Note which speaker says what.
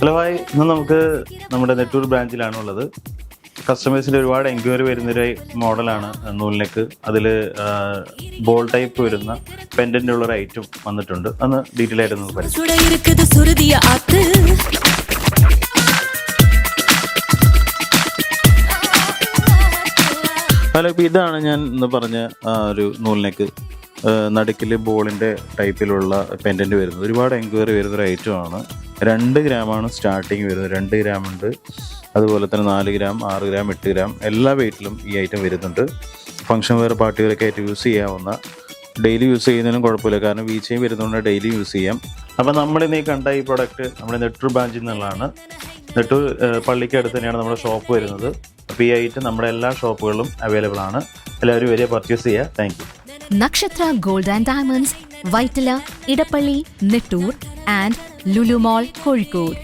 Speaker 1: Hello hi, ഇന്ന് നമുക്ക് നമ്മുടെ നെട്ടൂർ ബ്രാഞ്ചിലാണുള്ളത്. കസ്റ്റമേഴ്സിൻ്റെ ഒരുപാട് എൻക്വയറി വരുന്നൊരു മോഡലാണ് നൂലിനെക്ക്. അതിൽ ബോൾ ടൈപ്പ് വരുന്ന പെൻഡൻ്റ് ഉള്ളൊരു ഐറ്റം വന്നിട്ടുണ്ട്. അന്ന് ഡീറ്റെയിൽ ആയിട്ട് നമുക്ക് പരിചയം. ഹലോ, ഇപ്പോൾ ഇതാണ് ഞാൻ ഇന്ന് പറഞ്ഞ ഒരു നൂലിനെക്ക്. നടുക്കിൽ ബോളിൻ്റെ ടൈപ്പിലുള്ള പെൻഡൻ്റ് വരുന്നത്. ഒരുപാട് എൻക്വയറി വരുന്നൊരു ഐറ്റമാണ്. 2 ഗ്രാമാണ് സ്റ്റാർട്ടിങ് വരുന്നത്. 2 ഗ്രാം ഉണ്ട്, അതുപോലെ തന്നെ 4 ഗ്രാം, 6 ഗ്രാം, 8 ഗ്രാം എല്ലാ വെയ്റ്റിലും ഈ ഐറ്റം വരുന്നുണ്ട്. ഫംഗ്ഷൻ വെയർ പാർട്ടികളൊക്കെ ആയിട്ട് യൂസ് ചെയ്യാവുന്ന, ഡെയിലി യൂസ് ചെയ്യുന്നതിനും കുഴപ്പമില്ല, കാരണം വീഴ്ചയും വരുന്നതുകൊണ്ട് ഡെയിലി യൂസ് ചെയ്യാം. അപ്പോൾ നമ്മളിന്ന് ഈ കണ്ട ഈ പ്രൊഡക്റ്റ് നമ്മുടെ നെട്ടൂർ ബ്രാഞ്ചിൽ നിന്നുള്ളതാണ്. നെട്ടൂർ പള്ളിക്ക് അടുത്ത് തന്നെയാണ് നമ്മുടെ ഷോപ്പ് വരുന്നത്. അപ്പോൾ ഈ ഐറ്റം നമ്മുടെ എല്ലാ ഷോപ്പുകളിലും അവൈലബിൾ ആണ്. എല്ലാവരും വരെ പർച്ചേസ് ചെയ്യുക. Thank you.
Speaker 2: Nakshatra Gold and Diamonds, Vaitala, Idapalli, Nettur and Lulu Mall, Kozhikode.